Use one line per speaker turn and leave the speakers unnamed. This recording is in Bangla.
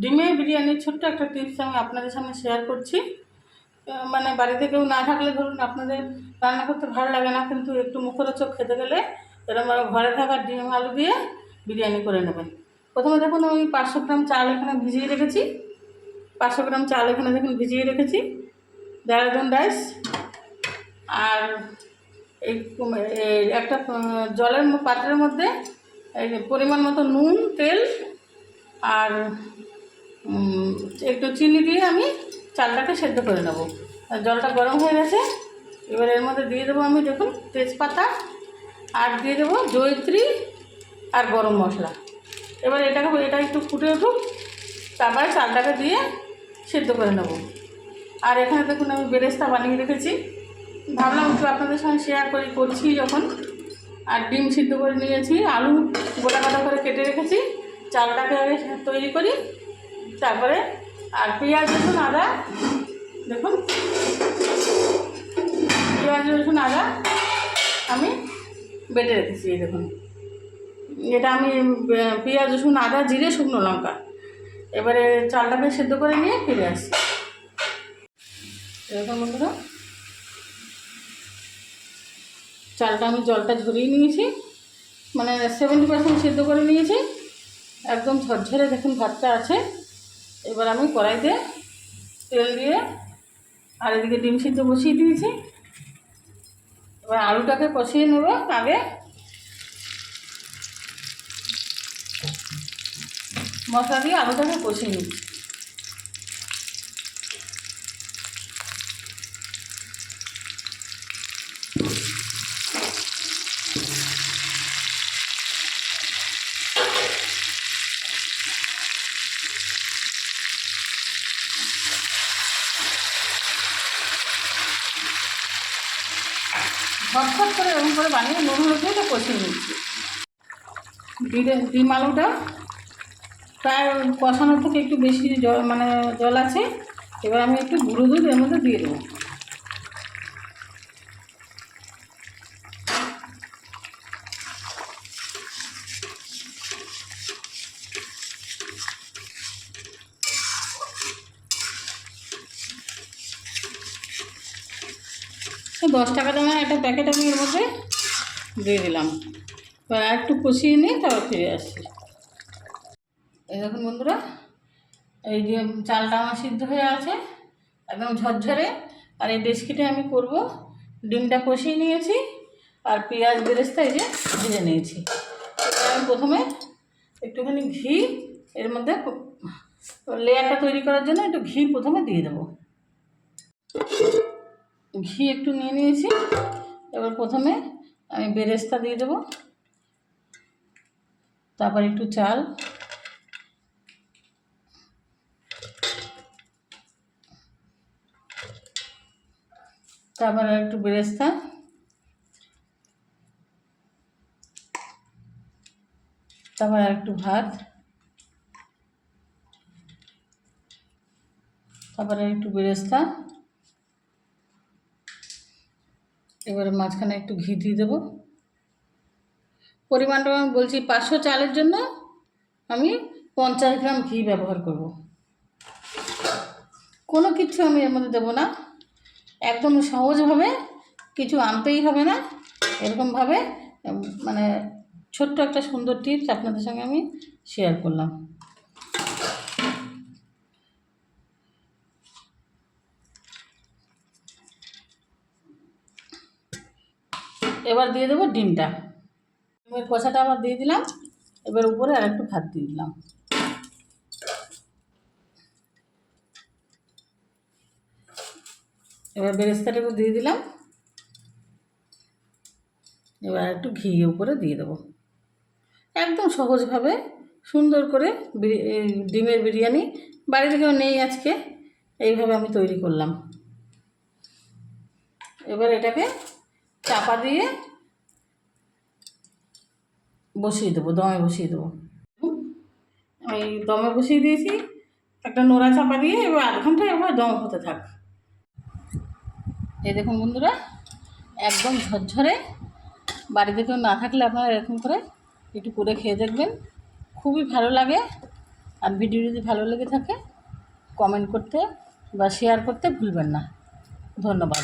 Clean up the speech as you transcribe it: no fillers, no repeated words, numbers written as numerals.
ডিমের বিরিয়ানির ছোট্ট একটা টিপস আমি আপনাদের সামনে শেয়ার করছি। মানে বাড়িতে কেউ না থাকলে ধরুন আপনাদের রান্না করতে ভালো লাগে না, কিন্তু একটু মুখরোচক খেতে গেলে এরকম ঘরে থাকা ডিম আলু দিয়ে বিরিয়ানি করে নেবেন। প্রথমে দেখুন আমি 500 গ্রাম চাল এখানে ভিজিয়ে রেখেছি। 500 গ্রাম চাল এখানে দেখুন ভিজিয়ে রেখেছি, দেড় রাইস। আর এই একটা জলের পাত্রের মধ্যে এই পরিমাণ মতো নুন, তেল আর একটু চিনি দিয়ে আমি চালটাকে সেদ্ধ করে নেব। জলটা গরম হয়ে গেছে, এবার এর মধ্যে দিয়ে দেবো আমি দেখুন তেজপাতা, আর দিয়ে দেবো জয়িত্রী আর গরম মশলা। এবার এটা একটু ফুটে উঠুক, তারপরে চালটাকে দিয়ে সেদ্ধ করে নেব। আর এখানে দেখুন আমি বেরেস্তা বানিয়ে রেখেছি, ভাবলাম একটু আপনাদের সঙ্গে শেয়ার করছি যখন। আর ডিম সিদ্ধ করে নিয়েছি, আলু গোটা গোটা করে কেটে রেখেছি। চালটাকে আগে তৈরি করি, তারপরে আর পেঁয়াজ রসুন আদা দেখুন, পেঁয়াজ রসুন আদা আমি বেটে রেখেছি। দেখুন এটা আমি পেঁয়াজ রসুন আদা জিরে শুকনো লঙ্কা। এবারে চালটাকে সেদ্ধ করে নিয়ে ফিরে আসি। এরকম বন্ধুরা চালটা আমি জলটা ঝরিয়ে নিয়েছি, মানে 70% সেদ্ধ করে নিয়েছি, একদম ঝরঝরে দেখুন ভাতটা আছে। এবার আমি কড়াইতে তেল দিয়ে আর এদিকে ডিম সিদ্ধ বসিয়ে দিয়েছি। এবার আলুটাকে কষিয়ে নেব। আগে মশলা দিয়ে আলুটাকে কষিয়ে নিচ্ছি। ঝটফট করে এরকম করে বানিয়ে নুন হলুদ দিয়ে এটা কষিয়ে নিচ্ছি। ডিম আলুটা প্রায় কষানোর থেকে একটু বেশি জল আছে। এবার আমি একটু গুঁড়ো দুধ এর মধ্যে দিয়ে দেবো। 10 টাকা দামের একটা প্যাকেট আমি এর মধ্যে দিয়ে দিলাম। এবার আর একটু কষিয়ে নিয়ে তারপর ফিরে আসছি। এই দেখুন বন্ধুরা, এই যে চালটা আমার সিদ্ধ হয়ে আছে একদম ঝরঝরে। আর এই ডেস্কিতে আমি করব, ডিমটা কষিয়ে নিয়েছি আর পেঁয়াজ বেরেস্তা এই যে ভেজে নিয়েছি। আমি প্রথমে একটুখানি ঘি এর মধ্যে লেয়ারটা তৈরি করার জন্য একটু ঘি প্রথমে দিয়ে দেবো। ঘি একটু নিয়ে নিয়েছি। এবার প্রথমে আমি বেরেস্তা দিয়ে দেবো, তারপর একটু চাল, তারপর একটু বেরেস্তা, তারপর একটু ভাত, তারপরে একটু বেরেস্তা। এবারে মাঝখানে একটু ঘি দিয়ে দেবো। পরিমাণটা আমি বলছি, 500 চালের জন্য আমি 50 গ্রাম ঘি ব্যবহার করব। কোনো কিছু আমি এর মধ্যে দেবো না, একদম সহজভাবে, কিছু আনতেই হবে না। এরকমভাবে মানে ছোট্ট একটা সুন্দর টিপস আপনাদের সঙ্গে আমি শেয়ার করলাম। এবার দিয়ে দেবো ডিমটা। ডিমের কষাটা আবার দিয়ে দিলাম। এবার উপরে আর একটু ভাত দিয়ে দিলাম। এবার বেরেস্তাটাকে দিয়ে দিলাম। এবার একটু ঘি উপরে দিয়ে দেবো। একদম সহজভাবে সুন্দর করে ডিমের বিরিয়ানি, বাড়িতে কেউ নেই আজকে, এইভাবে আমি তৈরি করলাম। এবার এটাকে চাপা দিয়ে বসিয়ে দেবো, দমে বসিয়ে দেবো। আমি দমে বসিয়ে দিয়েছি একটা নোড়া চাপা দিয়ে। এবার আধ ঘন্টা এবার দম হতে থাক। এই দেখুন বন্ধুরা, একদম ঝরঝরে। বাড়িতে কেউ না থাকলে আপনারা এরকম করে একটু করে খেয়ে দেখবেন, খুবই ভালো লাগে। আর ভিডিও যদি ভালো লেগে থাকে কমেন্ট করতে বা শেয়ার করতে ভুলবেন না। ধন্যবাদ।